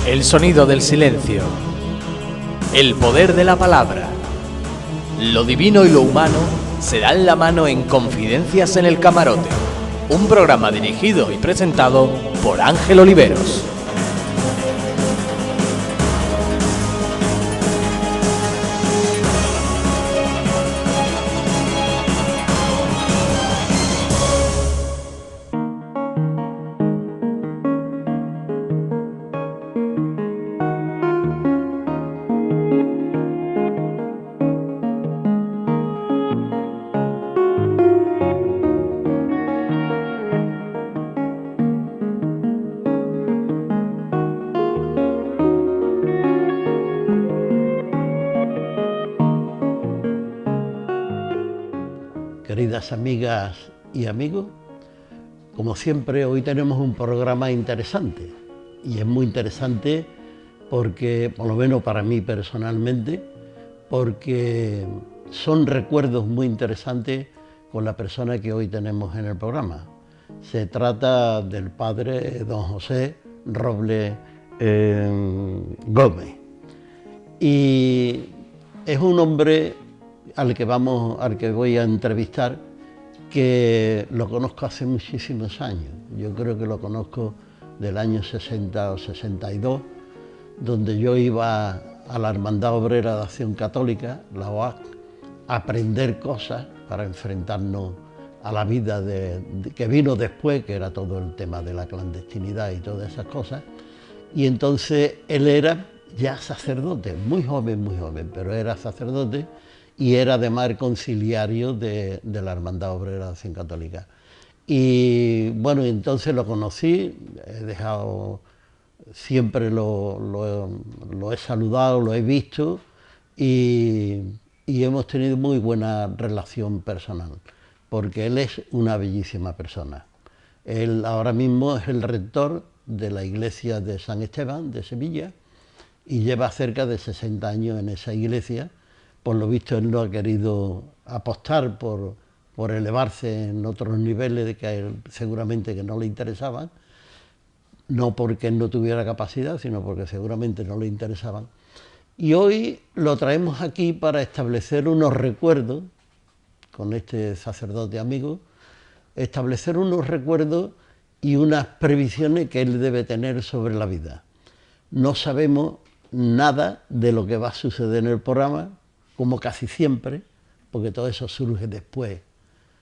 El sonido del silencio. El poder de la palabra. Lo divino y lo humano se dan la mano en Confidencias en el Camarote. Un programa dirigido y presentado por Ángel Oliveros. Queridas amigas y amigos, como siempre hoy tenemos un programa interesante y es muy interesante porque, por lo menos para mí personalmente, porque son recuerdos muy interesantes con la persona que hoy tenemos en el programa. Se trata del padre don José Robles Gómez y es un hombre al que voy a entrevistar, que lo conozco hace muchísimos años. Yo creo que lo conozco del año 60 o 62, donde yo iba a la Hermandad Obrera de Acción Católica, la OAC, a aprender cosas para enfrentarnos a la vida que vino después, que era todo el tema de la clandestinidad y todas esas cosas. Y entonces él era ya sacerdote, muy joven, pero era sacerdote, y era además el conciliario de la Hermandad Obrera de Acción Católica. Y bueno, entonces lo conocí, siempre lo he saludado, lo he visto y hemos tenido muy buena relación personal, porque él es una bellísima persona. Él ahora mismo es el rector de la iglesia de San Esteban de Sevilla y lleva cerca de 60 años en esa iglesia. Por lo visto él no ha querido apostar por elevarse en otros niveles de que a él seguramente que no le interesaban, no porque él no tuviera capacidad, sino porque seguramente no le interesaban. Y hoy lo traemos aquí para establecer unos recuerdos, con este sacerdote amigo, establecer unos recuerdos y unas previsiones que él debe tener sobre la vida. No sabemos nada de lo que va a suceder en el programa, como casi siempre, porque todo eso surge después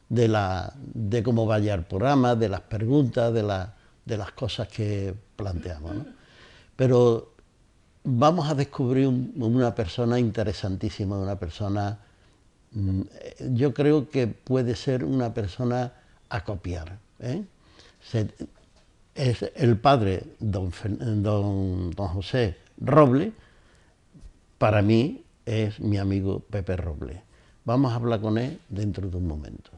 de cómo vaya el programa, de las preguntas, de las cosas que planteamos, ¿no? Pero vamos a descubrir una persona interesantísima, una persona, yo creo que puede ser una persona a copiar, ¿eh? Es el padre, don José Robles, para mí, es mi amigo Pepe Robles. Vamos a hablar con él dentro de un momento.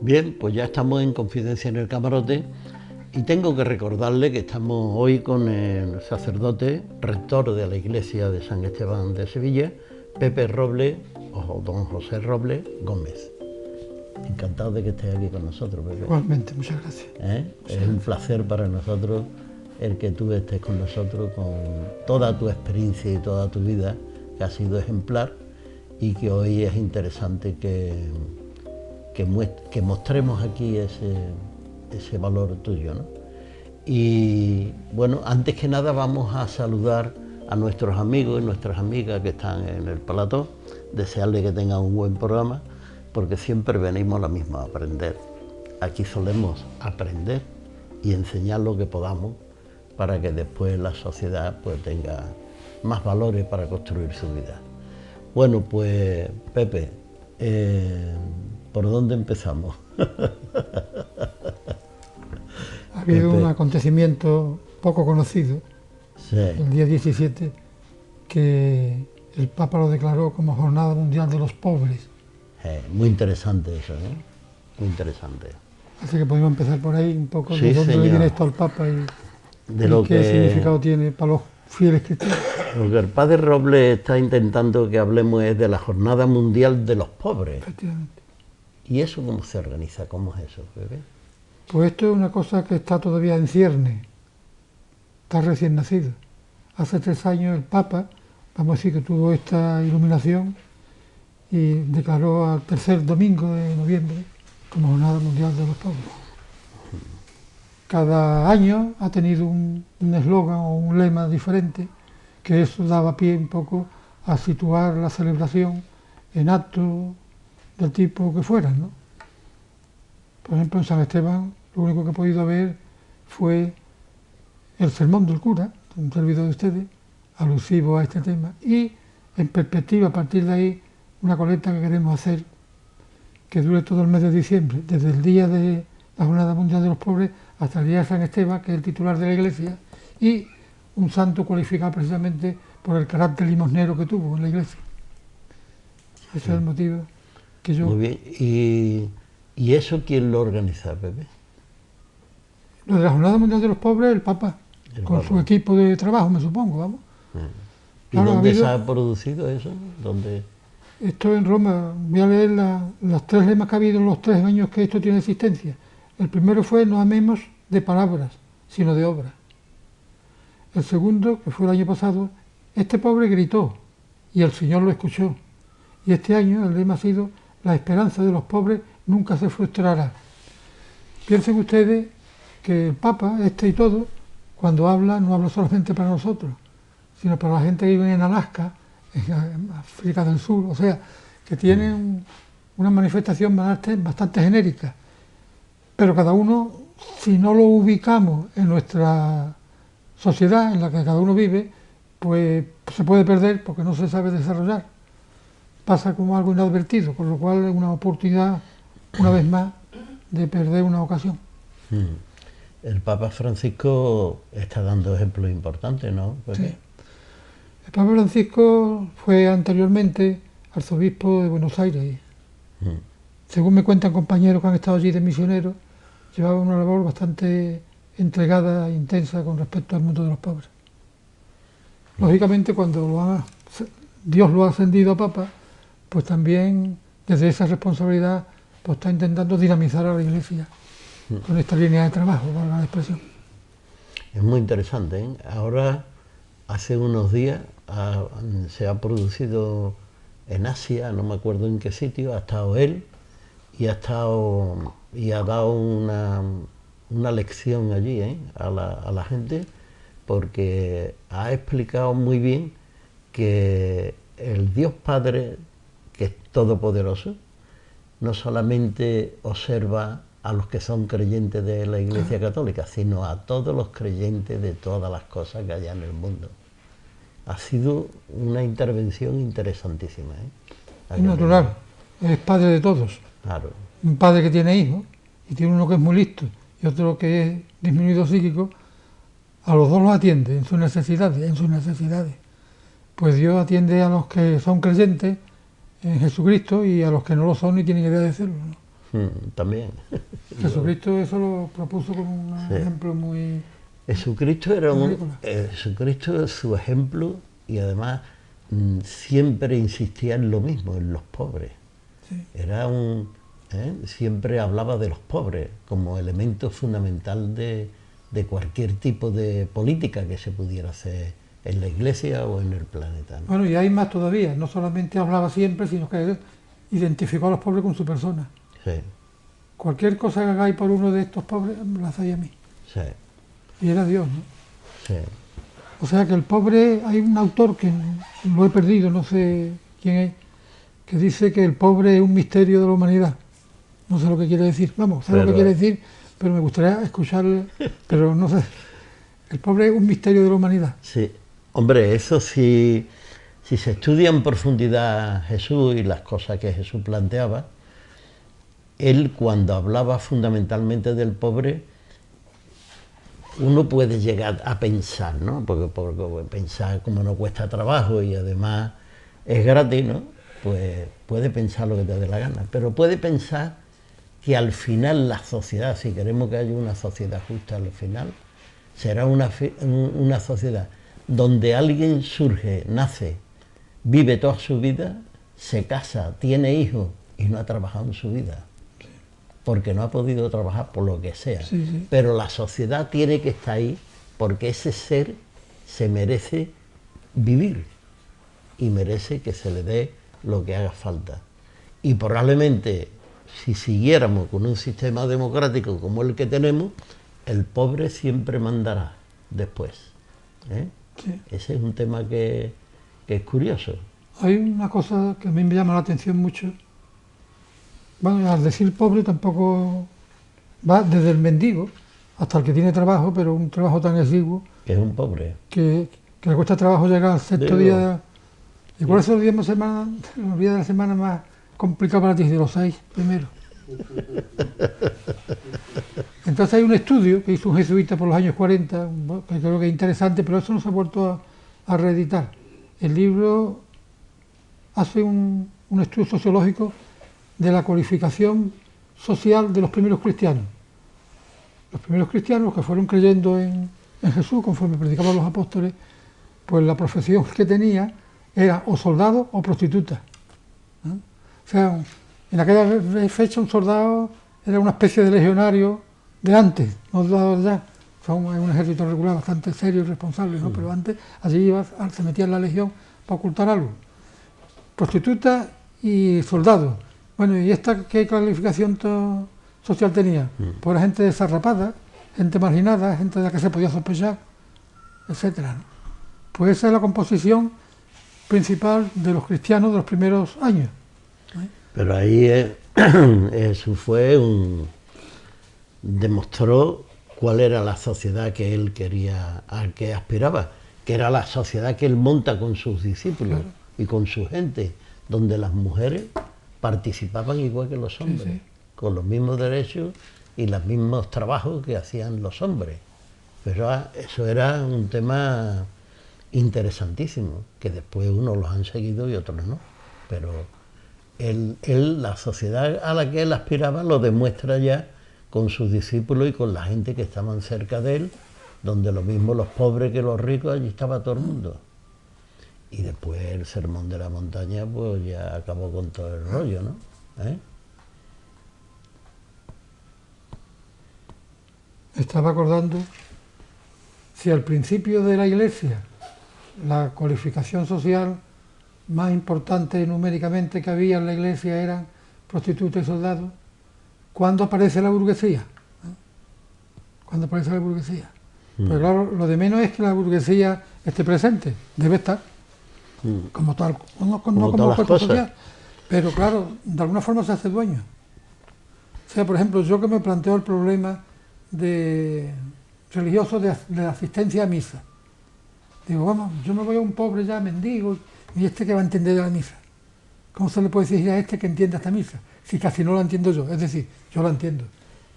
Bien, pues ya estamos en Confidencia en el Camarote y tengo que recordarle que estamos hoy con el sacerdote, rector de la iglesia de San Esteban de Sevilla, Pepe Robles, o don José Robles Gómez. Encantado de que estés aquí con nosotros, Pepe. Igualmente, muchas gracias. Es un placer para nosotros el que tú estés con nosotros, con toda tu experiencia y toda tu vida, que ha sido ejemplar, y que hoy es interesante que mostremos aquí ese valor tuyo, ¿no? Y bueno, antes que nada vamos a saludar a nuestros amigos y nuestras amigas que están en el plató, desearles que tengan un buen programa, porque siempre venimos lo mismo a aprender. Aquí solemos aprender y enseñar lo que podamos para que después la sociedad pues tenga más valores para construir su vida. Bueno, pues Pepe, ¿por dónde empezamos? Ha habido un acontecimiento poco conocido, Sí. el día 17, que el Papa lo declaró como Jornada Mundial de los Pobres. Muy interesante eso, ¿eh? Muy interesante. Así que podemos empezar por ahí un poco Sí, de dónde señor. le viene esto al Papa y Lo qué significado tiene para los fieles cristianos. Lo que el padre Robles está intentando que hablemos es de la Jornada Mundial de los Pobres. Efectivamente. ¿Y eso cómo se organiza? ¿Cómo es eso, bebé? Pues esto es una cosa que está todavía en cierne, está recién nacido. Hace 3 años el Papa, vamos a decir que tuvo esta iluminación y declaró al tercer domingo de noviembre como Jornada Mundial de los Pobres. Cada año ha tenido un eslogan o un lema diferente, que eso daba pie un poco a situar la celebración en actos del tipo que fueran, ¿no? Por ejemplo, en San Esteban, lo único que he podido ver fue el sermón del cura, un servidor de ustedes, alusivo a este tema, y en perspectiva, a partir de ahí, una colecta que queremos hacer que dure todo el mes de diciembre, desde el día de la Jornada Mundial de los Pobres hasta el día de San Esteban, que es el titular de la Iglesia, y un santo cualificado precisamente por el carácter limosnero que tuvo en la Iglesia. Ese es el motivo que yo... Muy bien. ¿Y eso quién lo organiza, Pepe? Lo de la Jornada Mundial de los Pobres, el Papa, con su equipo de trabajo, me supongo, vamos. ¿Y dónde se ha producido eso? ¿Dónde? Esto en Roma. Voy a leer las 3 lemas que ha habido en los 3 años que esto tiene existencia. El primero fue: no amemos de palabras, sino de obras. El segundo, que fue el año pasado: este pobre gritó y el Señor lo escuchó. Y este año el lema ha sido: la esperanza de los pobres nunca se frustrará. Piensen ustedes que el Papa, y todo, cuando habla, no habla solamente para nosotros, sino para la gente que vive en Alaska, en África del Sur, o sea, que tienen una manifestación bastante genérica. Pero cada uno, si no lo ubicamos en nuestra sociedad en la que cada uno vive, pues se puede perder porque no se sabe desarrollar. Pasa como algo inadvertido, con lo cual es una oportunidad, una vez más, de perder una ocasión. El Papa Francisco está dando ejemplos importantes, ¿no? Sí. El Papa Francisco fue anteriormente arzobispo de Buenos Aires. Según me cuentan compañeros que han estado allí de misioneros, llevaba una labor bastante entregada e intensa con respecto al mundo de los pobres. Lógicamente, cuando Dios lo ha ascendido a Papa, pues también desde esa responsabilidad pues está intentando dinamizar a la Iglesia con esta línea de trabajo, valga la expresión. Es muy interesante, ¿eh? Ahora, hace unos días, se ha producido en Asia, no me acuerdo en qué sitio, ha estado él y ha dado una lección allí, ¿eh? a la gente, porque ha explicado muy bien que el Dios Padre, que es todopoderoso, no solamente observa a los que son creyentes de la Iglesia Católica, sino a todos los creyentes de todas las cosas que hay en el mundo. Ha sido una intervención interesantísima, ¿eh? Es natural, es padre de todos. Claro. Un padre que tiene hijos, y tiene uno que es muy listo y otro que es disminuido psíquico, a los dos los atiende en sus necesidades. Pues Dios atiende a los que son creyentes en Jesucristo y a los que no lo son ni tienen idea de hacerlo, ¿no? También. Jesucristo eso lo propuso con un ejemplo muy... Jesucristo Jesucristo es su ejemplo y además siempre insistía en lo mismo, en los pobres. Sí. Siempre hablaba de los pobres como elemento fundamental de cualquier tipo de política que se pudiera hacer en la Iglesia o en el planeta, ¿no? Bueno, y hay más todavía, no solamente hablaba siempre, sino que identificó a los pobres con su persona. Sí. Cualquier cosa que hagáis por uno de estos pobres, me la hacéis a mí. Sí. Y era Dios, ¿no? Sí. O sea que el pobre, hay un autor que lo he perdido, no sé quién es, que dice que el pobre es un misterio de la humanidad. No sé lo que quiere decir, vamos, sé lo que quiere decir, pero me gustaría escucharle, pero no sé. El pobre es un misterio de la humanidad. Sí, hombre, eso sí, si se estudia en profundidad Jesús y las cosas que Jesús planteaba, él cuando hablaba fundamentalmente del pobre, uno puede llegar a pensar, ¿no? Porque pensar como no cuesta trabajo y además es gratis, ¿no? Pues puede pensar lo que te dé la gana, pero puede pensar que al final la sociedad, si queremos que haya una sociedad justa al final, será una sociedad donde alguien surge, nace, vive toda su vida, se casa, tiene hijos y no ha trabajado en su vida, porque no ha podido trabajar por lo que sea. Sí, sí. Pero la sociedad tiene que estar ahí porque ese ser se merece vivir y merece que se le dé lo que haga falta. Y probablemente, si siguiéramos con un sistema democrático como el que tenemos, el pobre siempre mandará después. Sí. Ese es un tema que es curioso. Hay una cosa que a mí me llama la atención mucho. Bueno, al decir pobre tampoco va desde el mendigo hasta el que tiene trabajo, pero un trabajo tan exiguo Que es un pobre. que le cuesta trabajo llegar al sexto Digo, día. ¿Y cuáles son los días de la semana más complicados para ti? De los 6 primero. Entonces hay un estudio que hizo un jesuita por los años 40, que creo que es interesante, pero eso no se ha vuelto a reeditar. El libro hace un estudio sociológico de la cualificación social de los primeros cristianos. Los primeros cristianos que fueron creyendo en Jesús, conforme predicaban los apóstoles, pues la profesión que tenía era o soldado o prostituta, ¿no? O sea, en aquella fecha un soldado era una especie de legionario de antes, no de ya. Son un ejército regular bastante serio y responsable, ¿no? Pero antes allí se metía en la legión para ocultar algo. Prostituta y soldado. Bueno, ¿y esta qué calificación social tenía? Pues era gente desarrapada, gente marginada, gente de la que se podía sospechar, etcétera, ¿no? Pues esa es la composición principal de los cristianos de los primeros años. Pero ahí eso demostró cuál era la sociedad que él quería, a que aspiraba, que era la sociedad que él monta con sus discípulos, claro, y con su gente, donde las mujeres participaban igual que los hombres, sí, sí, con los mismos derechos y los mismos trabajos que hacían los hombres. Pero eso era un tema interesantísimo, que después unos los han seguido y otros no. Pero la sociedad a la que él aspiraba lo demuestra ya con sus discípulos y con la gente que estaban cerca de él, donde lo mismo los pobres que los ricos, allí estaba todo el mundo. Y después el sermón de la montaña pues ya acabó con todo el rollo, ¿no? Estaba acordando, si al principio de la Iglesia la cualificación social más importante numéricamente que había en la Iglesia eran prostitutas y soldados, ¿cuándo aparece la burguesía? ¿Cuándo aparece la burguesía? Pues claro, lo de menos es que la burguesía esté presente, debe estar, como tal, no como cuerpo social, pero claro, de alguna forma se hace dueño. O sea, por ejemplo, yo que me planteo el problema de religioso de asistencia a misa, digo, vamos, yo me voy a un pobre ya, mendigo, y este que va a entender de la misa. ¿Cómo se le puede decir a este que entienda esta misa? Si casi no la entiendo yo, es decir, yo la entiendo,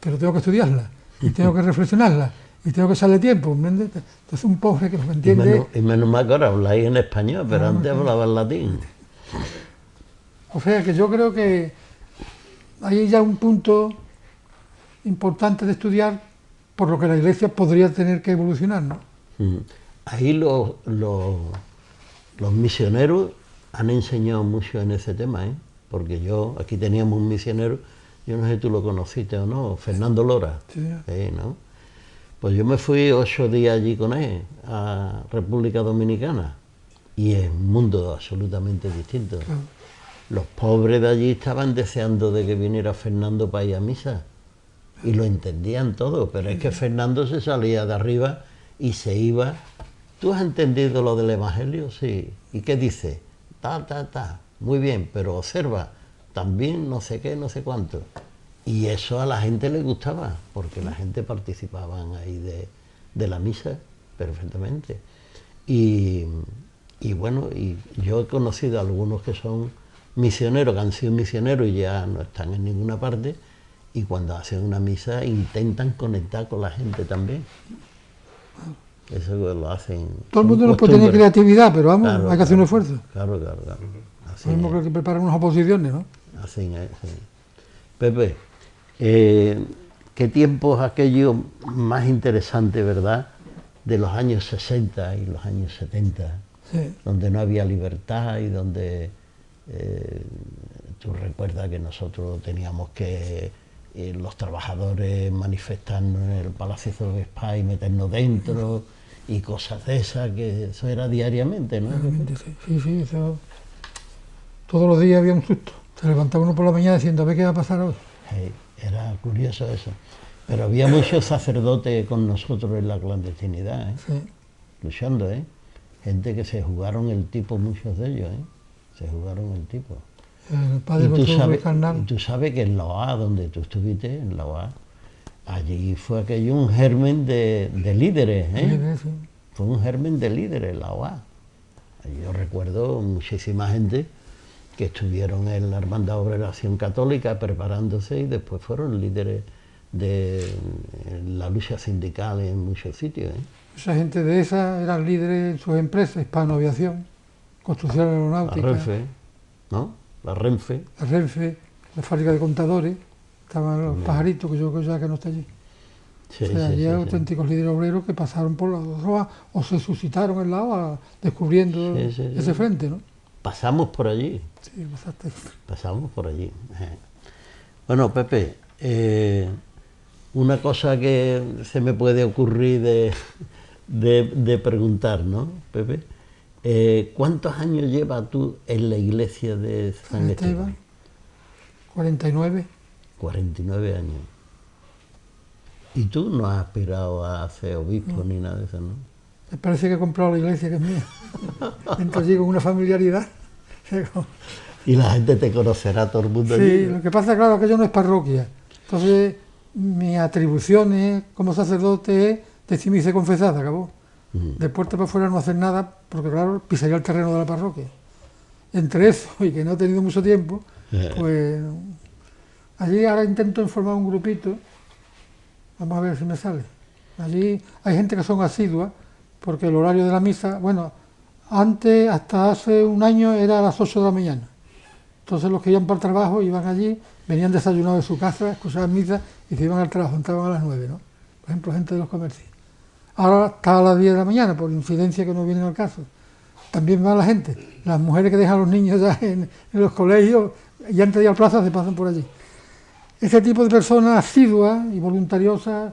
pero tengo que estudiarla, y tengo que reflexionarla, y tengo que echarle tiempo, ¿entiendes? Entonces un pobre que lo entiende... Y menos mal que ahora habláis en español, pero antes hablaba en latín. O sea que yo creo que hay ya un punto importante de estudiar, por lo que la Iglesia podría tener que evolucionar, ¿no? Ahí los misioneros han enseñado mucho en ese tema, porque aquí teníamos un misionero, yo no sé si tú lo conociste o no, Fernando Lora, sí, ¿no? Pues yo me fui 8 días allí con él, a República Dominicana, y es un mundo absolutamente distinto. Claro. Los pobres de allí estaban deseando de que viniera Fernando para ir a misa, y lo entendían todo, pero es que Fernando se salía de arriba y se iba. ¿Tú has entendido lo del Evangelio? Sí. ¿Y qué dice? Muy bien, pero observa, también no sé qué, no sé cuánto. Y eso a la gente le gustaba, porque la gente participaba ahí de la misa perfectamente. Y bueno, y yo he conocido a algunos que son misioneros, que han sido misioneros y ya no están en ninguna parte, y cuando hacen una misa intentan conectar con la gente también. Eso lo hacen. Todo el son mundo no puede tener costumbres. creatividad, pero vamos, Claro, hay que hacer un claro. esfuerzo. Claro, claro, claro. Así Lo mismo es. que preparan unas oposiciones, ¿no? Así es, sí. Pepe, qué tiempos aquellos más interesantes, ¿verdad? De los años 60 y los años 70, Sí. donde no había libertad y donde tú recuerdas que nosotros teníamos que los trabajadores manifestarnos en el Palacio de Spa y meternos dentro y cosas de esas, que eso era diariamente, ¿no? Realmente, sí, eso. Todos los días había un susto. Se levantaba uno por la mañana diciendo, a ver qué va a pasar hoy. Era curioso eso. Pero había muchos sacerdotes con nosotros en la clandestinidad, Sí. luchando, gente que se jugaron el tipo, muchos de ellos, se jugaron el tipo. El padre Gonzalo Ruiz Carnal. Y tú sabes que en la OA, donde tú estuviste, en la OA, allí fue aquello un germen de líderes, Sí. fue un germen de líderes la OA. Yo recuerdo muchísima gente que estuvieron en la Hermandad Obrera Acción Católica preparándose y después fueron líderes de la lucha sindical en muchos sitios. Esa gente de esa eran líderes en sus empresas, Hispano Aviación, Construcción Aeronáutica, La Renfe, ¿no? La Renfe. la Renfe, la fábrica de contadores, estaban los pajaritos, que yo creo ya que no está allí. Sí, O sea, allí sí, hay sí. auténticos líderes obreros que pasaron por la OA o se suscitaron en la OA descubriendo Sí. ese frente, ¿no? Pasamos por allí. Sí, bastante. Pasamos por allí. Bueno, Pepe, una cosa que se me puede ocurrir de preguntar, ¿no, Pepe? ¿Cuántos años llevas tú en la iglesia de San Esteban? 49. 49 años. ¿Y tú no has aspirado a ser obispo ni nada de eso, no? Me parece que he comprado la iglesia que es mía. Entro allí con una familiaridad. Y la gente te conocerá, todo el mundo Sí, allí. lo que pasa, claro, que yo no es parroquia. Entonces, mi atribución como sacerdote es decir misa y confesar, acabó. De puerta para afuera no hacer nada, porque claro, pisaría el terreno de la parroquia. Entre eso y que no he tenido mucho tiempo, pues allí ahora intento formar un grupito, vamos a ver si me sale. Allí hay gente que son asiduas, porque el horario de la misa, bueno, antes, hasta hace un año, era a las 8 de la mañana. Entonces los que iban para el trabajo iban allí, venían desayunados de su casa, escuchaban misa y se iban al trabajo, entraban a las 9, ¿no? Por ejemplo, gente de los comercios. Ahora está a las 10 de la mañana, por incidencia que no vienen al caso. También va la gente, las mujeres que dejan a los niños ya en los colegios y antes de ir al plaza se pasan por allí. Ese tipo de personas asiduas y voluntariosas,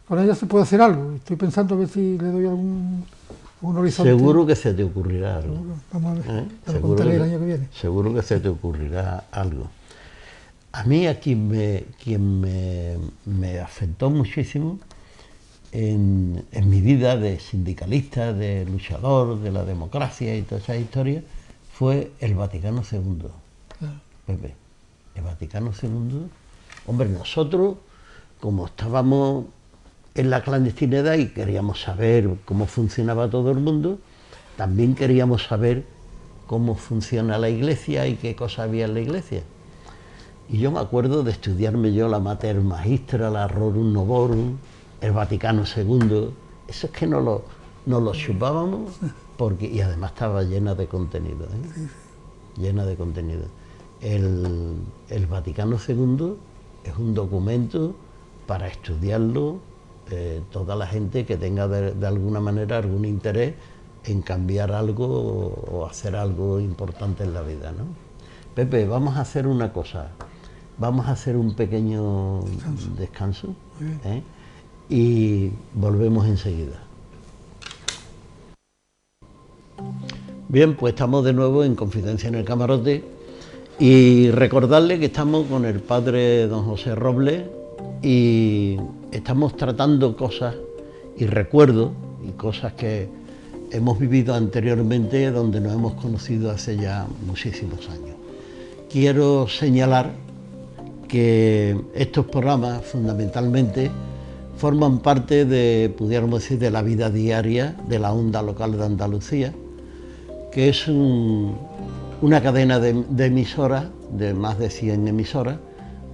con ellas se puede hacer algo. Estoy pensando a ver si le doy algún horizonte. Seguro que se te ocurrirá algo. Vamos a ver, te lo Seguro contaré el año que viene. Seguro que se te ocurrirá algo. A mí a quien me afectó muchísimo en mi vida de sindicalista, de luchador, de la democracia y toda esa historia, fue el Vaticano II. Claro. Pepe, el Vaticano II. Hombre, nosotros, como estábamos en la clandestinidad y queríamos saber cómo funcionaba todo el mundo, también queríamos saber cómo funciona la iglesia y qué cosas había en la iglesia. Y yo me acuerdo de estudiarme yo la Mater Magistra, la Rorum Novorum, el Vaticano II. Eso es que no lo chupábamos, y además estaba llena de contenido, llena de contenido. El Vaticano II es un documento para estudiarlo toda la gente que tenga de alguna manera algún interés en cambiar algo o hacer algo importante en la vida, ¿no? Pepe, vamos a hacer una cosa, vamos a hacer un pequeño descanso, y volvemos enseguida. Bien, pues estamos de nuevo en Confidencia en el Camarote y recordarle que estamos con el padre don José Robles y estamos tratando cosas y recuerdos y cosas que hemos vivido anteriormente donde nos hemos conocido hace ya muchísimos años. Quiero señalar que estos programas fundamentalmente forman parte de, pudiéramos decir, de la vida diaria de la Onda Local de Andalucía, que es una cadena de emisoras, de más de 100 emisoras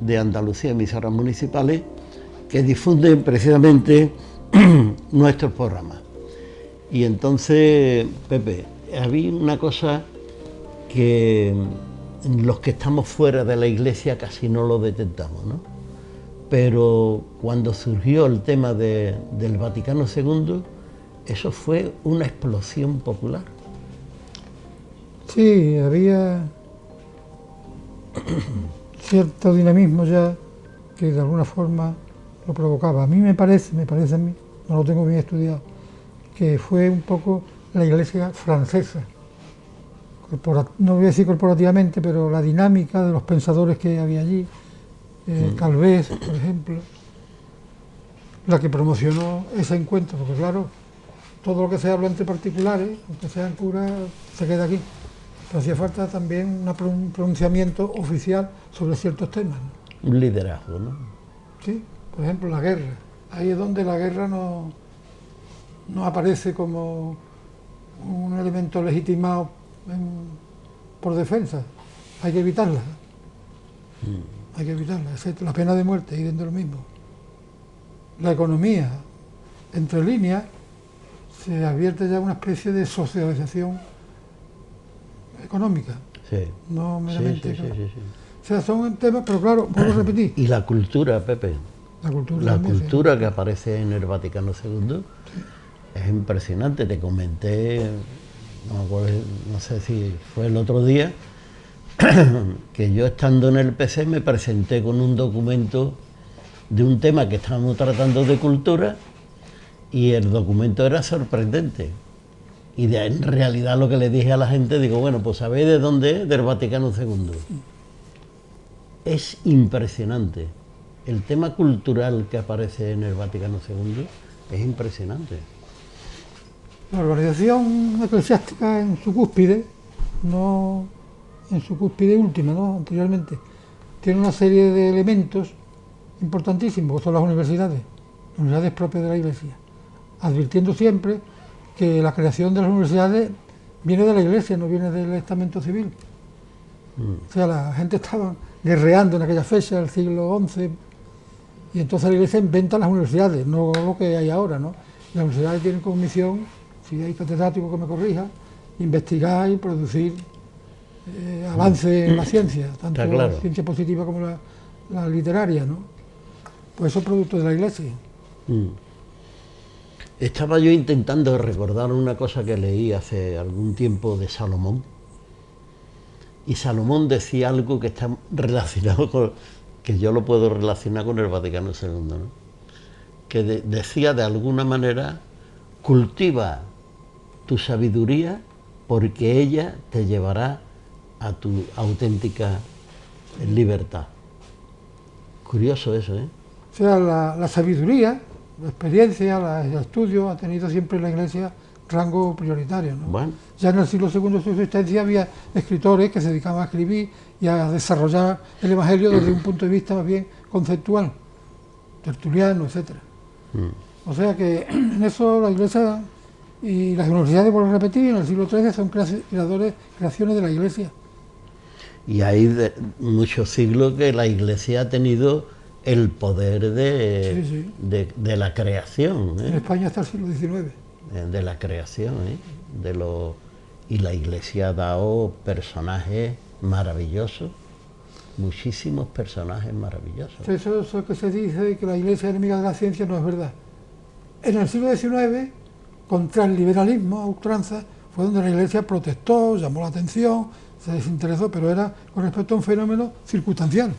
de Andalucía, emisoras municipales, que difunden precisamente nuestros programas. Y entonces, Pepe, había una cosa que los que estamos fuera de la iglesia casi no lo detectamos, ¿no? Pero cuando surgió el tema del Vaticano II, eso fue una explosión popular. Sí, había cierto dinamismo ya que de alguna forma lo provocaba. A mí me parece a mí, no lo tengo bien estudiado, que fue un poco la iglesia francesa, no voy a decir corporativamente, pero la dinámica de los pensadores que había allí, Calvés, por ejemplo, la que promocionó ese encuentro, porque claro, todo lo que se habla entre particulares, aunque sean curas, se queda aquí. Pero hacía falta también un pronunciamiento oficial sobre ciertos temas, ¿no? Un liderazgo, ¿no? Sí, por ejemplo, la guerra. Ahí es donde la guerra no aparece como un elemento legitimado por defensa. Hay que evitarla. Hay que evitarla, excepto la pena de muerte, y dentro de lo mismo. La economía, entre líneas, se advierte ya una especie de socialización económica. Sí. No meramente. Sí. O sea, son temas, pero claro, vuelvo a repetir. Y la cultura, Pepe. La cultura, La también, cultura sí. que aparece en el Vaticano II es impresionante. Te comenté, no sé si fue el otro día, que yo estando en el PC me presenté con un documento de un tema que estábamos tratando de cultura y el documento era sorprendente. Y en realidad lo que le dije a la gente, digo, bueno, pues ¿sabéis de dónde es? Del Vaticano II. Es impresionante. El tema cultural que aparece en el Vaticano II es impresionante. La organización eclesiástica en su cúspide, no en su cúspide última, ¿no? Anteriormente, tiene una serie de elementos importantísimos, que son las universidades propias de la Iglesia, advirtiendo siempre que la creación de las universidades viene de la Iglesia, no viene del estamento civil. O sea, la gente estaba guerreando en aquella fecha, del siglo XI, y entonces la Iglesia inventa las universidades, no lo que hay ahora, ¿no? Las universidades tienen como misión, si hay catedrático que me corrija, investigar y producir avance en la ciencia, tanto la ciencia positiva como la literaria, ¿no? Pues eso es producto de la Iglesia. Estaba yo intentando recordar una cosa que leí hace algún tiempo de Salomón, y Salomón decía algo que está relacionado con, que yo lo puedo relacionar con el Vaticano II, ¿no? Que decía de alguna manera, cultiva tu sabiduría porque ella te llevará a tu auténtica libertad. Curioso eso, ¿eh? O sea, la sabiduría, la experiencia, el estudio ha tenido siempre en la Iglesia rango prioritario, ¿no? Bueno. Ya en el siglo II de su existencia había escritores que se dedicaban a escribir y a desarrollar el Evangelio desde un punto de vista más bien conceptual, Tertuliano, etc. O sea que en eso la Iglesia y las universidades, por repetir, en el siglo XIII son creaciones de la Iglesia. Y hay muchos siglos que la Iglesia ha tenido el poder de la creación, ¿eh? En España hasta el siglo XIX. De la creación, ¿eh? Y la Iglesia ha dado personajes maravillosos, muchísimos personajes maravillosos. Eso que se dice que la Iglesia es enemiga de la ciencia no es verdad. En el siglo XIX, contra el liberalismo a ultranza, fue donde la Iglesia protestó, llamó la atención, se desinteresó, pero era con respecto a un fenómeno circunstancial,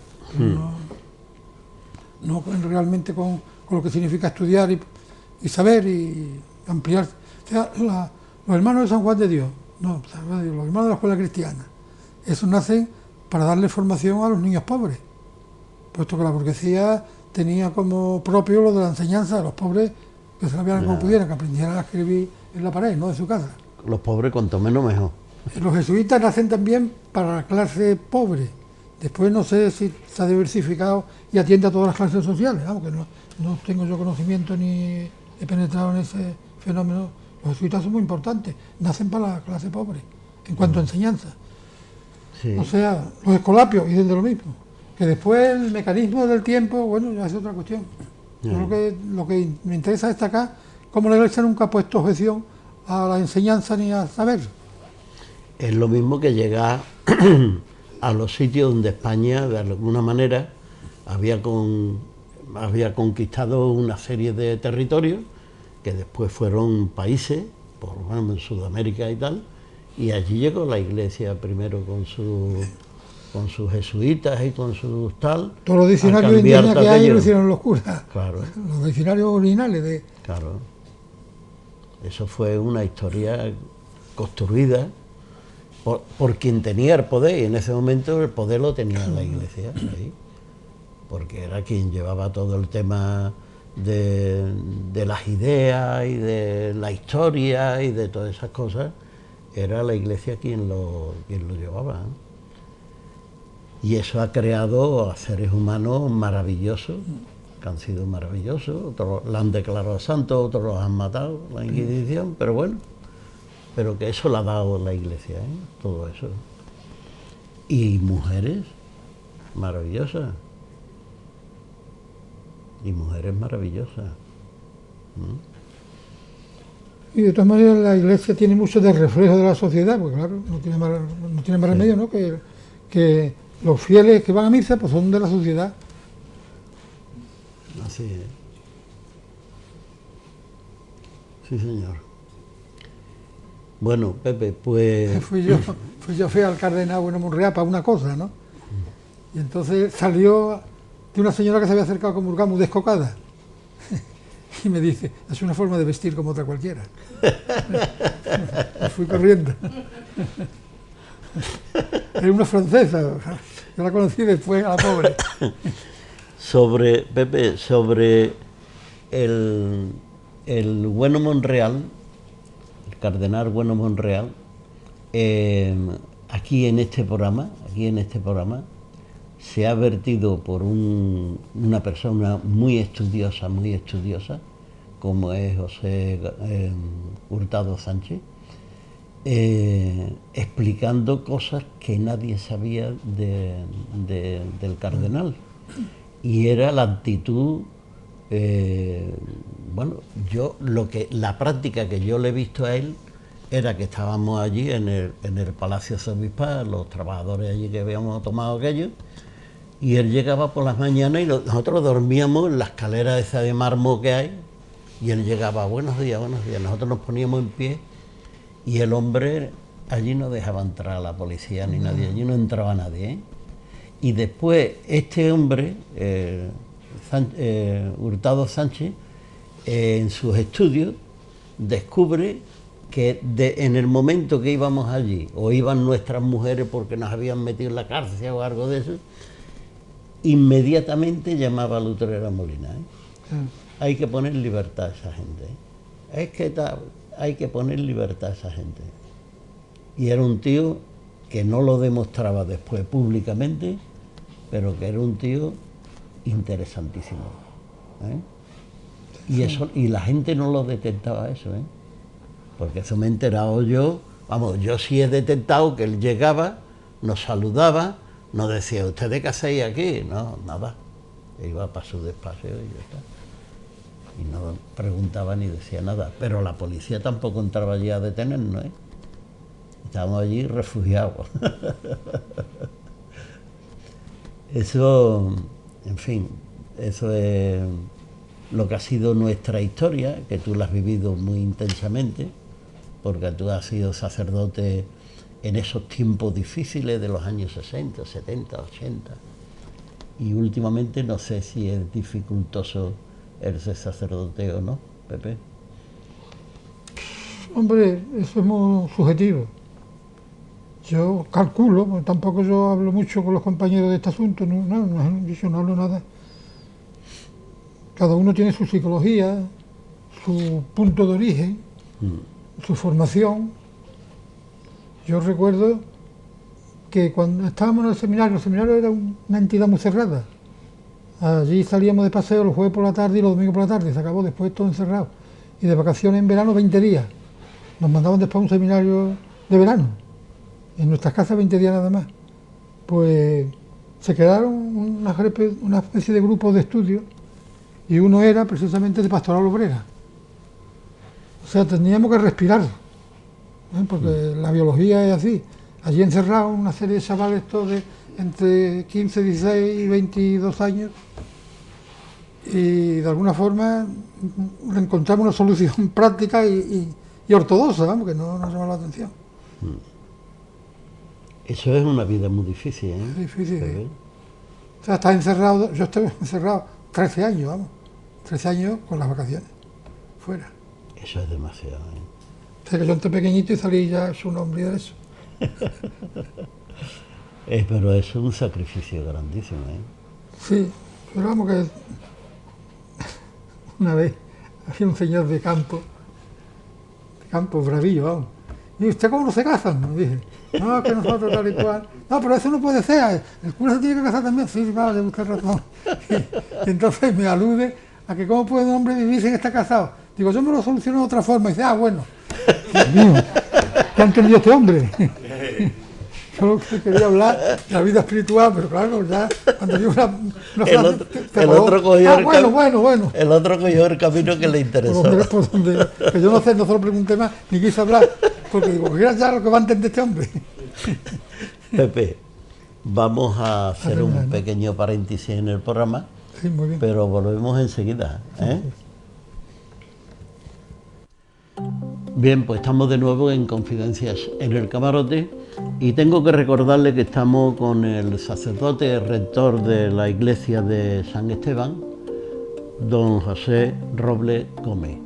no realmente con lo que significa estudiar y saber y ampliar. O sea, los hermanos de San Juan de Dios, los hermanos de la escuela cristiana, esos nacen para darle formación a los niños pobres, puesto que la burguesía tenía como propio lo de la enseñanza de los pobres, que se sabían como pudieran, que aprendieran a escribir en la pared, no de su casa. Los pobres cuanto menos mejor. Los jesuitas nacen también para la clase pobre. Después no sé si se ha diversificado y atiende a todas las clases sociales, aunque no tengo yo conocimiento ni he penetrado en ese fenómeno. Los jesuitas son muy importantes, nacen para la clase pobre, en cuanto a enseñanza. Sí. O sea, los escolapios dicen de lo mismo. Que después el mecanismo del tiempo, bueno, ya es otra cuestión. Yo creo que lo que me interesa destacar cómo la Iglesia nunca ha puesto objeción a la enseñanza ni a saber. Es lo mismo que llegar a los sitios donde España, de alguna manera, había conquistado una serie de territorios que después fueron países, por lo menos en Sudamérica y tal, y allí llegó la Iglesia primero con sus jesuitas y con sus tal. Todos los diccionarios indígenas que hay lo hicieron los curas. Claro. Los diccionarios originales de... Claro. Eso fue una historia construida por quien tenía el poder, y en ese momento el poder lo tenía la Iglesia, ¿sí? Porque era quien llevaba todo el tema de las ideas y de la historia y de todas esas cosas. Era la Iglesia quien lo llevaba, ¿eh? Y eso ha creado a seres humanos maravillosos, que han sido maravillosos. Otros la han declarado santos, otros los han matado, la Inquisición, pero bueno, pero que eso lo ha dado la Iglesia, ¿eh? Todo eso. Y mujeres maravillosas. Y mujeres maravillosas. Y de todas maneras la Iglesia tiene mucho de reflejo de la sociedad, porque claro, no tiene más remedio, ¿no? Que los fieles que van a misa pues son de la sociedad. Así es. Sí, señor. Bueno, Pepe, pues... Fui al cardenal Bueno Monreal para una cosa, ¿no? Y entonces salió de una señora que se había acercado a comulgar muy descocada. Y me dice, es una forma de vestir como otra cualquiera. Me fui corriendo. Era una francesa. Yo la conocí después a la pobre. Pepe, sobre el Bueno Monreal, el cardenal Bueno Monreal, aquí en este programa, se ha vertido por una persona muy estudiosa, como es José Hurtado Sánchez, explicando cosas que nadie sabía del cardenal. Y era la actitud, la práctica que yo le he visto a él era que estábamos allí en el Palacio Arzobispal, los trabajadores allí que habíamos tomado aquello, y él llegaba por las mañanas y nosotros dormíamos en la escalera esa de mármol que hay, y él llegaba, buenos días, nosotros nos poníamos en pie, y el hombre, allí no dejaba entrar a la policía ni nadie, allí no entraba nadie, ¿eh? Y después este hombre, Hurtado Sánchez, en sus estudios descubre que en el momento que íbamos allí, o iban nuestras mujeres porque nos habían metido en la cárcel o algo de eso, inmediatamente llamaba a Lutrera Molina, ¿eh? Hay que poner libertad a esa gente, ¿eh? Es que hay que poner libertad a esa gente. Y era un tío que no lo demostraba después públicamente, pero que era un tío interesantísimo, ¿eh? Y la gente no lo detectaba eso, ¿eh? Porque eso me he enterado yo, yo sí he detectado que él llegaba, nos saludaba, nos decía, ¿ustedes qué hacéis aquí? No, nada, iba para su despacho y ya está. Y no preguntaba ni decía nada, pero la policía tampoco entraba allí a detenernos, ¿eh? Estábamos allí refugiados. Eso, en fin, eso es lo que ha sido nuestra historia, que tú la has vivido muy intensamente, porque tú has sido sacerdote en esos tiempos difíciles de los años 60, 70, 80. Y últimamente no sé si es dificultoso el ser sacerdote o no, Pepe. Hombre, eso es muy subjetivo. Yo calculo, porque tampoco yo hablo mucho con los compañeros de este asunto, yo no hablo nada. Cada uno tiene su psicología, su punto de origen, su formación. Yo recuerdo que cuando estábamos en el seminario era una entidad muy cerrada. Allí salíamos de paseo los jueves por la tarde y los domingos por la tarde, se acabó después todo encerrado. Y de vacaciones en verano 20 días. Nos mandaban después a un seminario de verano. En nuestras casas 20 días nada más. Pues se quedaron una especie de grupo de estudio y uno era precisamente de Pastoral Obrera. O sea, teníamos que respirar, porque la biología es así. Allí encerrados una serie de chavales todos de entre 15, 16 y 22 años, y de alguna forma encontramos una solución práctica y ortodoxa, vamos, que no nos llama la atención. Eso es una vida muy difícil, ¿eh? Es difícil. ¿Sí? O sea, estás encerrado, yo estuve encerrado 13 años, vamos, 13 años con las vacaciones, fuera. Eso es demasiado, ¿eh? O sea, que yo entré pequeñito y salí ya su nombre de eso. Pero eso es un sacrificio grandísimo, ¿eh? Sí, pero vamos que una vez había un señor de campo bravillo, vamos. ¿Y usted cómo no se casan? Me dije, no, que nosotros tal y cual. No, pero eso no puede ser, el cura se tiene que casar también. Sí, vale, usted razón. Y entonces me alude a que cómo puede un hombre vivir sin estar casado. Digo, yo me lo soluciono de otra forma. Y dice, bueno. Dios mío, ¿qué ha entendido este hombre? Yo quería hablar de la vida espiritual, pero claro, ya cuando digo una frase, el otro cogió bueno. El otro cogió el camino que le interesó. Por donde, que yo no se lo pregunté más, ni quise hablar, porque digo, mira ya lo que va a entender este hombre. Pepe, vamos a hacer un pequeño paréntesis en el programa, sí, muy bien. Pero volvemos enseguida, ¿eh? Bien, pues estamos de nuevo en Confidencias en el Camarote y tengo que recordarle que estamos con el sacerdote rector de la iglesia de San Esteban, don José Robles Gómez.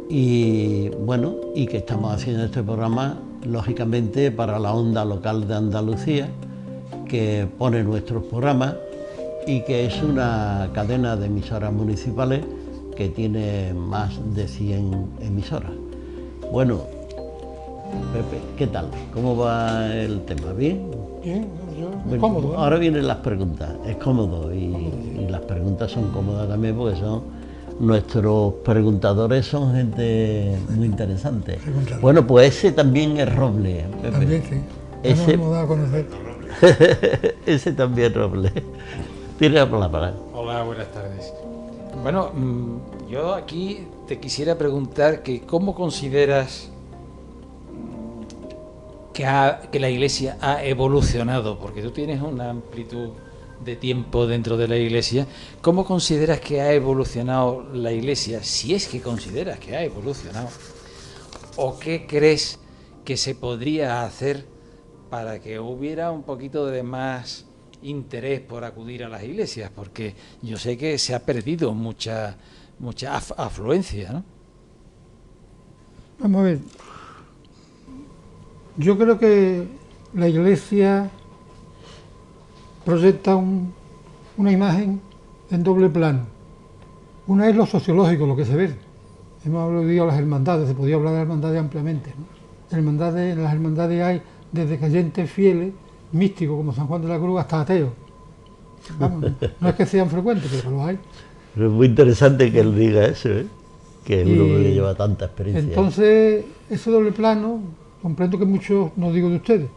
Y bueno, y que estamos haciendo este programa, lógicamente, para la onda local de Andalucía, que pone nuestros programas y que es una cadena de emisoras municipales que tiene más de 100 emisoras. Bueno, Pepe, ¿qué tal? ¿Cómo va el tema? ¿Bien? Bien, yo bueno, cómodo. Ahora vienen las preguntas, es cómodo y las preguntas son cómodas también porque son nuestros preguntadores son gente muy interesante. Bueno, pues ese también es Robles, Pepe. También sí, ese... hemos dado a conocer. Ese también es Robles. Tiene la palabra. Hola, buenas tardes. Bueno, yo aquí te quisiera preguntar que cómo consideras que la Iglesia ha evolucionado, porque tú tienes una amplitud de tiempo dentro de la Iglesia. ¿Cómo consideras que ha evolucionado la Iglesia? Si es que consideras que ha evolucionado. ¿O qué crees que se podría hacer para que hubiera un poquito de más interés por acudir a las iglesias? Porque yo sé que se ha perdido mucha afluencia, ¿no? Vamos a ver. Yo creo que la Iglesia proyecta una imagen en doble plano. Una es lo sociológico, lo que se ve. Hemos hablado de las hermandades, se podía hablar de hermandades ampliamente, ¿no? En las hermandades hay desde creyentes fieles, místicos como San Juan de la Cruz, hasta ateos. Vamos, no es que sean frecuentes, pero lo hay. Pero es muy interesante que él diga eso, ¿eh? Que es uno que lleva tanta experiencia. Entonces, ese doble plano, comprendo que muchos no digo de ustedes,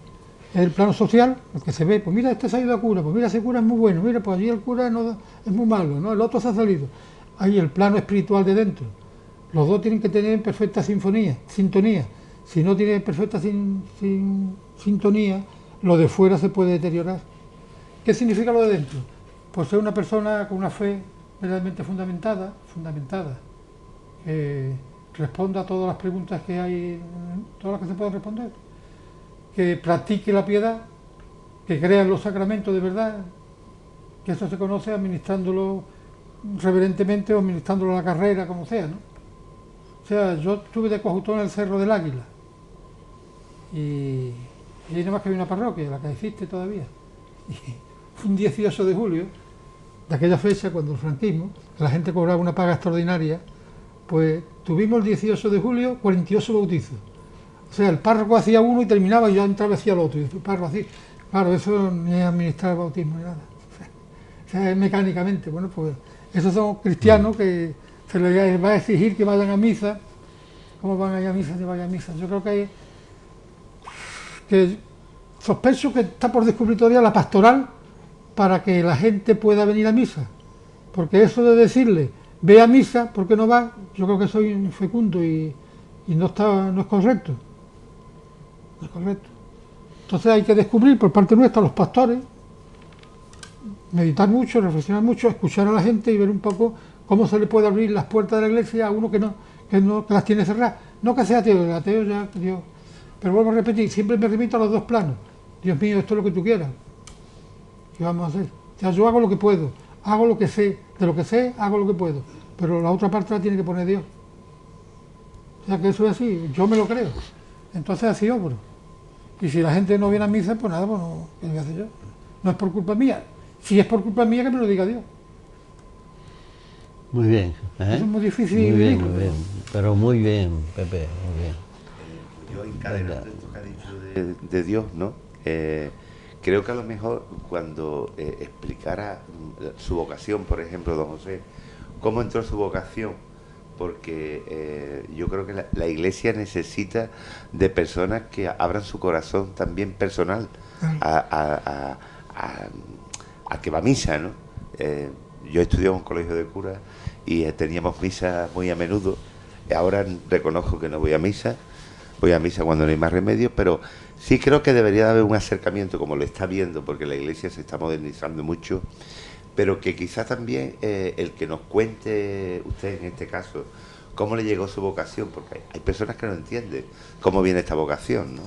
es el plano social, el que se ve, pues mira, este se ha ido a cura, pues mira, ese cura es muy bueno, mira, pues allí el cura no, es muy malo, ¿no? El otro se ha salido. Hay el plano espiritual de dentro. Los dos tienen que tener perfecta sintonía. Si no tienen perfecta sintonía, lo de fuera se puede deteriorar. ¿Qué significa lo de dentro? Pues ser una persona con una fe verdaderamente fundamentada, que responda a todas las preguntas que hay, todas las que se pueden responder, que practique la piedad, que crea en los sacramentos de verdad, que eso se conoce administrándolo reverentemente o administrándolo a la carrera, como sea, ¿no? O sea, yo estuve de coadjutor en el Cerro del Águila y ahí nada más que había una parroquia, la que existe todavía. Y un 18 de julio, de aquella fecha, cuando el franquismo, la gente cobraba una paga extraordinaria, pues tuvimos el 18 de julio 48 bautizos. O sea, el párroco hacía uno y terminaba y yo entraba y hacía el otro. Y el párroco hacía, claro, eso ni es administrar el bautismo ni nada. O sea, es mecánicamente. Bueno, pues esos son cristianos que se les va a exigir que vayan a misa. ¿Cómo van a ir a misa? No vayan a misa. Yo creo que sospecho que está por descubrir todavía la pastoral para que la gente pueda venir a misa. Porque eso de decirle ve a misa, ¿por qué no va? Yo creo que soy infecundo y no es correcto. No es correcto. Entonces hay que descubrir por parte nuestra, los pastores, meditar mucho, reflexionar mucho, escuchar a la gente y ver un poco cómo se le puede abrir las puertas de la iglesia a uno que las tiene cerradas. No que sea ateo, el ateo ya, Dios. Pero vuelvo a repetir, siempre me remito a los dos planos. Dios mío, esto es lo que tú quieras. ¿Qué vamos a hacer? O sea, yo hago lo que puedo, hago lo que sé, de lo que sé, hago lo que puedo. Pero la otra parte la tiene que poner Dios. O sea que eso es así, yo me lo creo. Entonces así obro. Y si la gente no viene a misa, pues nada, pues no, ¿qué voy a hacer yo? No es por culpa mía. Si es por culpa mía, que me lo diga Dios. Muy bien. Eso es muy difícil. Muy bien, muy bien. Pero muy bien, Pepe, muy bien. Yo encadenando esto que ha dicho de Dios, ¿no? Creo que a lo mejor cuando explicara su vocación, por ejemplo, don José, cómo entró su vocación, porque yo creo que la Iglesia necesita de personas que abran su corazón también personal a que va a misa, ¿no? Yo estudiaba en un colegio de curas y teníamos misa muy a menudo. Ahora reconozco que no voy a misa cuando no hay más remedio, pero sí creo que debería haber un acercamiento, como lo está viendo, porque la Iglesia se está modernizando mucho, pero que quizás también el que nos cuente usted en este caso cómo le llegó su vocación, porque hay personas que no entienden cómo viene esta vocación, ¿no?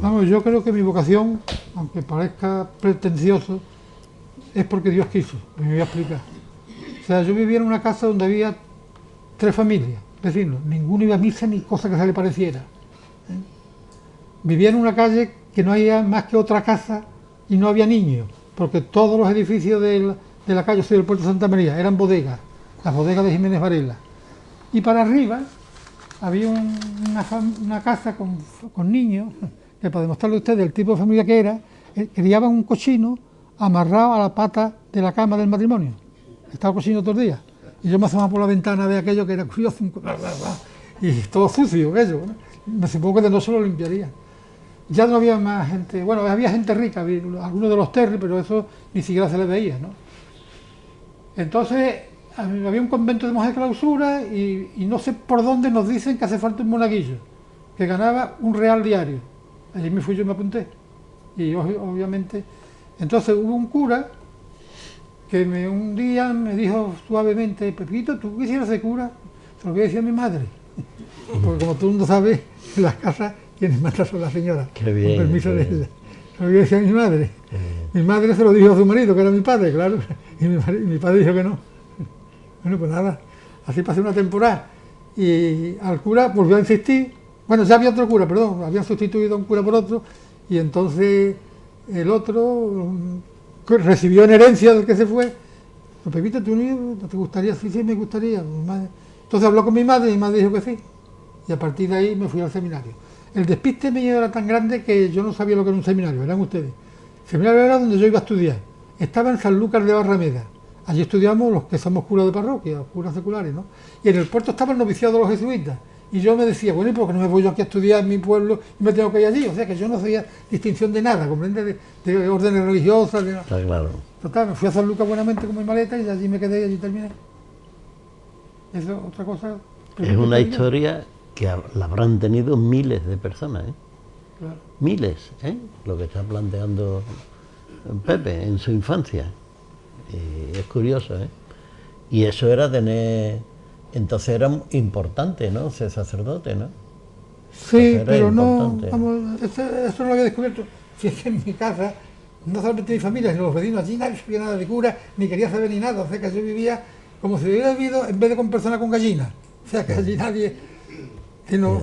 Vamos, yo creo que mi vocación, aunque parezca pretencioso, es porque Dios quiso, me voy a explicar. O sea, yo vivía en una casa donde había 3 familias, vecinos, ninguno iba a misa ni cosa que se le pareciera. Vivía en una calle que no había más que otra casa y no había niños, porque todos los edificios de la calle, soy del puerto de Santa María, eran bodegas, las bodegas de Jiménez Varela. Y para arriba había una casa con niños, que para demostrarle a ustedes el tipo de familia que era, criaban un cochino amarrado a la pata de la cama del matrimonio. Estaba el cochino todos los días. Y yo me asomaba por la ventana de aquello que era curioso, y todo sucio, aquello, ¿no? Me supongo que de no se lo limpiaría. Ya no había más gente, bueno, había gente rica, algunos de los Terry, pero eso ni siquiera se les veía, ¿no? Entonces, había un convento de monjas de clausura y no sé por dónde nos dicen que hace falta un monaguillo, que ganaba £1 diario. Allí me fui, yo me apunté. Y obviamente, entonces hubo un cura que un día me dijo suavemente: Pepito, ¿tú quisieras ser cura? Se lo voy a decir a mi madre. Porque como todo el mundo sabe, en las casas quienes mandan son las señoras. Qué bien, con permiso de bien. ella. Se lo voy a decir a mi madre. Mi madre se lo dijo a su marido, que era mi padre, claro. Y mi padre dijo que no. Bueno, pues nada, así pasé una temporada. Y al cura volvió a insistir. Bueno, ya había otro cura, perdón, habían sustituido a un cura por otro. Y entonces el otro recibió en herencia del que se fue. Pepito, ¿tú no te gustaría? Sí, me gustaría. Entonces habló con mi madre y mi madre dijo que sí. Y a partir de ahí me fui al seminario. El despiste mío era tan grande que yo no sabía lo que era un seminario, eran ustedes. El seminario era donde yo iba a estudiar. Estaba en Sanlúcar de Barrameda. Allí estudiamos los que somos curas de parroquia, curas seculares, ¿no? Y en el puerto estaba el noviciado de los jesuitas. Y yo me decía, bueno, ¿y por qué no me voy yo aquí a estudiar en mi pueblo y me tengo que ir allí? O sea, que yo no hacía distinción de nada, ¿comprende? De órdenes religiosas, de nada. Está claro. Total, me fui a Sanlúcar buenamente con mi maleta y allí me quedé y allí terminé. Eso es otra cosa. Es una historia que la habrán tenido miles de personas, ¿eh? Claro. Miles, ¿eh? Lo que está planteando Pepe en su infancia. Es curioso, ¿eh? Y eso era tener... Entonces era importante, ¿no? Ser sacerdote, ¿no? Sí, Entonces pero no... importante. Vamos, eso no lo había descubierto. Si es que en mi casa, no solamente mi familia, sino los vecinos, allí nadie sabía nada de cura, ni quería saber ni nada. O sea, que yo vivía como si hubiera vivido en vez de con personas con gallinas. O sea, que allí nadie... Sino,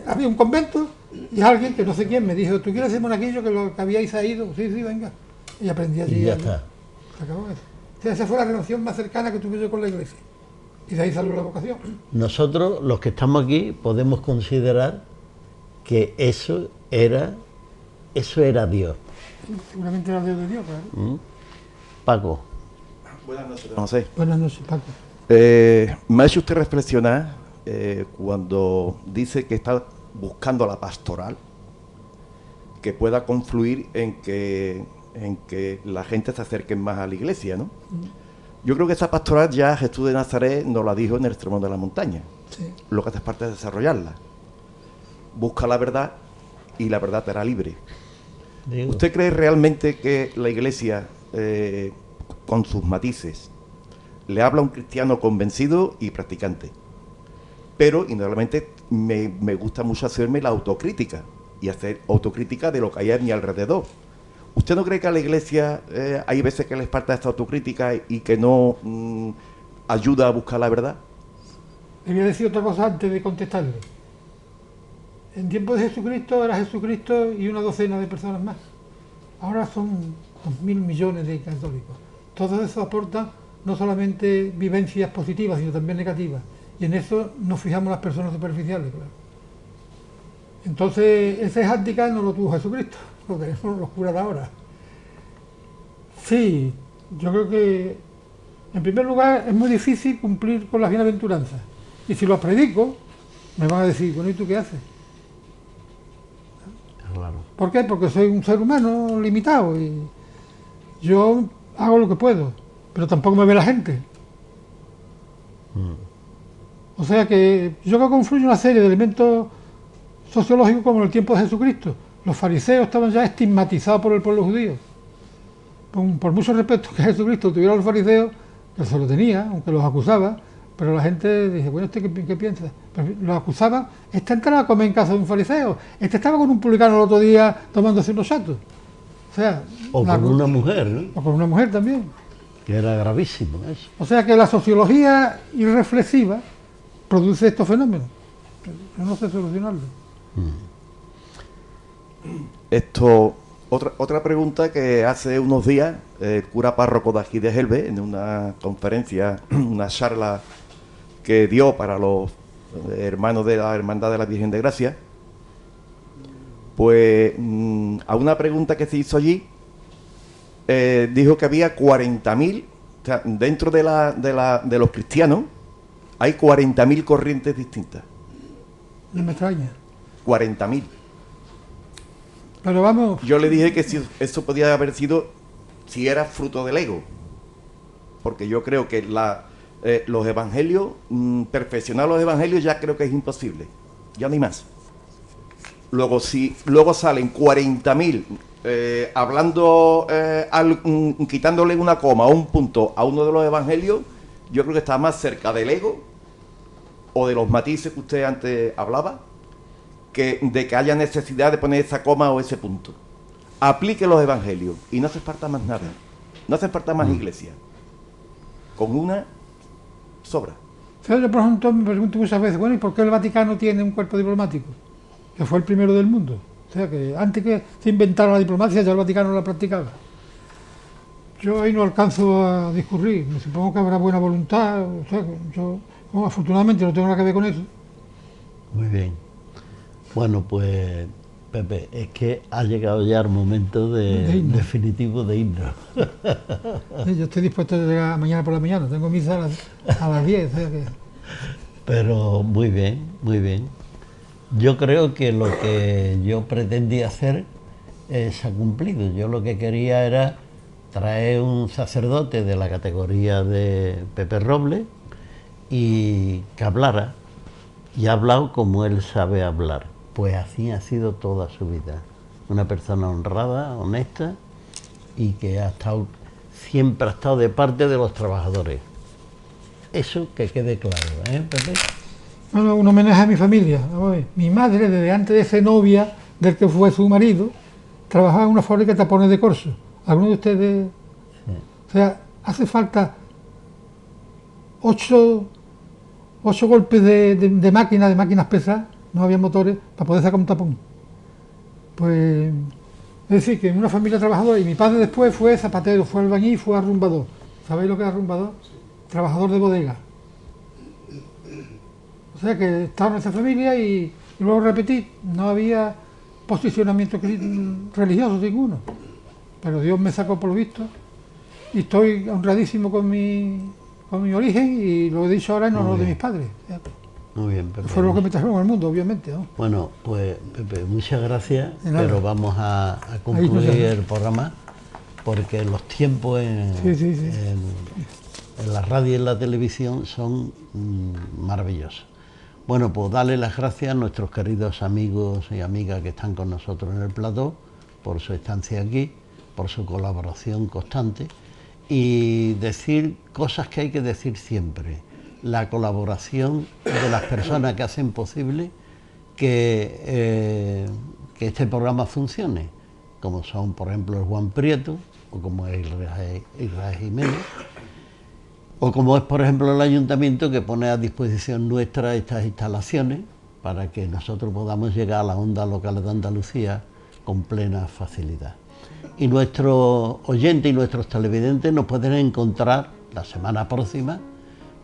había un convento y alguien, que no sé quién, me dijo: ¿tú quieres ser monaguillo que lo que habíais ido? Sí, venga. Y aprendí allí. Y ya allí. está. Se acabó eso. O sea, esa fue la relación más cercana que tuve yo con la iglesia. Y de ahí salió la vocación. Nosotros, los que estamos aquí, podemos considerar que eso era Dios. Seguramente era Dios de Dios, claro. ¿Mm? Paco. Buenas noches, don José. Buenas noches, Paco. Me ha hecho usted reflexionar cuando dice que está buscando la pastoral que pueda confluir en que la gente se acerque más a la iglesia, ¿no? Yo creo que esta pastoral ya Jesús de Nazaret nos la dijo en el extremo de la montaña. Sí. Lo que hace parte es desarrollarla. Busca la verdad y la verdad te hará libre. Digo, ¿Usted cree realmente que la Iglesia, con sus matices, le habla a un cristiano convencido y practicante? Pero, indudablemente, me gusta mucho hacerme la autocrítica y hacer autocrítica de lo que hay a mi alrededor. ¿Usted no cree que a la Iglesia hay veces que les falta esta autocrítica y que no ayuda a buscar la verdad? Le voy a decir otra cosa antes de contestarle. En tiempo de Jesucristo era Jesucristo y una docena de personas más. Ahora son 2.000 millones de católicos. Todo eso aporta no solamente vivencias positivas, sino también negativas. Y en eso nos fijamos las personas superficiales, claro. Entonces, ese hándicap no lo tuvo Jesucristo, lo tenemos los curas de ahora. Sí, yo creo que, en primer lugar, es muy difícil cumplir con las bienaventuranzas. Y si lo predico, me van a decir, bueno, ¿y tú qué haces? claro. ¿Por qué? Porque soy un ser humano limitado y yo hago lo que puedo, pero tampoco me ve la gente. O sea que yo creo que confluye una serie de elementos sociológicos como en el tiempo de Jesucristo. Los fariseos estaban ya estigmatizados por el pueblo judío. Por mucho respeto que Jesucristo tuviera a los fariseos, que se lo tenía, aunque los acusaba, pero la gente dice, bueno, ¿este qué piensa? Pero los acusaba, este entraba a comer en casa de un fariseo, este estaba con un publicano el otro día tomándose unos chatos. O sea, O con una mujer, ¿no? O con una mujer también. Que era gravísimo eso. O sea que la sociología irreflexiva produce estos fenómenos. Yo no sé solucionarlo. Otra pregunta que hace unos días el cura párroco de aquí de Gelbe, en una conferencia, una charla que dio para los hermanos de la Hermandad de la Virgen de Gracia, pues a una pregunta que se hizo allí, dijo que había 40.000, o sea, dentro de los cristianos hay 40.000 corrientes distintas. No me extraña. 40.000. Pero vamos, Yo le dije que si eso podía haber sido, si era fruto del ego, porque yo creo que los evangelios, perfeccionar los evangelios ya creo que es imposible, ya no hay más. Luego, si luego salen 40.000 hablando, quitándole una coma o un punto a uno de los evangelios, yo creo que está más cerca del ego o de los matices que usted antes hablaba, que de que haya necesidad de poner esa coma o ese punto. Aplique los evangelios y no hace falta más nada, no hace falta más iglesia. Con una sobra. yo por ejemplo me pregunto muchas veces, bueno, ¿y por qué el Vaticano tiene un cuerpo diplomático? Que fue el primero del mundo. O sea que antes que se inventara la diplomacia ya el Vaticano la practicaba. Yo ahí no alcanzo a discurrir, me supongo que habrá buena voluntad, o sea, yo afortunadamente no tengo nada que ver con eso. Muy bien. Bueno, pues, Pepe, es que ha llegado ya el momento definitivo de irnos. Yo estoy dispuesto a llegar mañana por la mañana, tengo misa a las 10, o sea que... Pero muy bien, muy bien. Yo creo que lo que yo pretendía hacer se ha cumplido. Yo lo que quería era traer un sacerdote de la categoría de Pepe Robles y que hablara. Y ha hablado como él sabe hablar. Pues así ha sido toda su vida. Una persona honrada, honesta y que siempre ha estado de parte de los trabajadores. Eso que quede claro, Pepe? Bueno, un homenaje a mi familia. Vamos a ver. Mi madre, desde antes de ser novia del que fue su marido, trabajaba en una fábrica de tapones de corso. ¿Alguno de ustedes? Sí. O sea, hace falta 8 golpes de máquinas pesadas, no había motores, para poder sacar un tapón. Pues, es decir, que en una familia trabajadora, y mi padre después fue zapatero, fue albañil, fue arrumbador. ¿Sabéis lo que es arrumbador? Sí. Trabajador de bodega. O sea que estaba en esa familia y luego repetí, no había posicionamiento religioso ninguno. Pero Dios me sacó por lo visto y estoy honradísimo con mi origen y lo he dicho ahora en honor de mis padres. Muy bien, Pepe. Fueron los que me trajeron al mundo, obviamente, ¿no? Bueno, pues Pepe, muchas gracias, pero vamos a concluir el programa porque los tiempos en la radio y en la televisión son maravillosos. Bueno, pues darle las gracias a nuestros queridos amigos y amigas que están con nosotros en el plató por su estancia aquí, por su colaboración constante y decir cosas que hay que decir siempre. La colaboración de las personas que hacen posible que este programa funcione, como son, por ejemplo, el Juan Prieto, o como es Israel Jiménez, o como es, por ejemplo, el Ayuntamiento, que pone a disposición nuestra estas instalaciones para que nosotros podamos llegar a la onda local de Andalucía con plena facilidad. Y nuestros oyentes y nuestros televidentes nos pueden encontrar la semana próxima,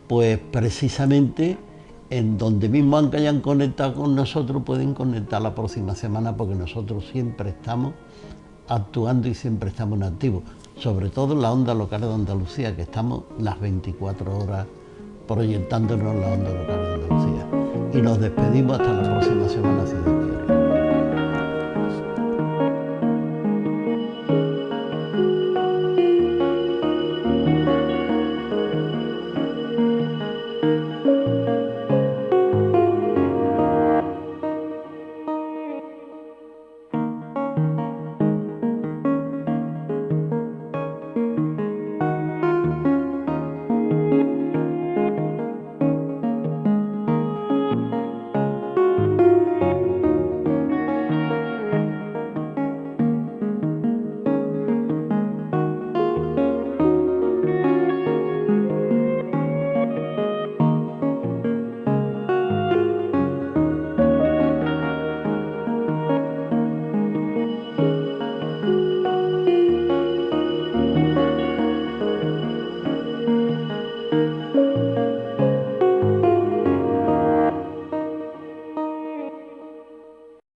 pues precisamente en donde mismo aunque hayan conectado con nosotros, pueden conectar la próxima semana, porque nosotros siempre estamos actuando y siempre estamos en activo, sobre todo en la onda local de Andalucía, que estamos las 24 horas proyectándonos en la onda local de Andalucía. Y nos despedimos hasta la próxima semana, si Dios quiere.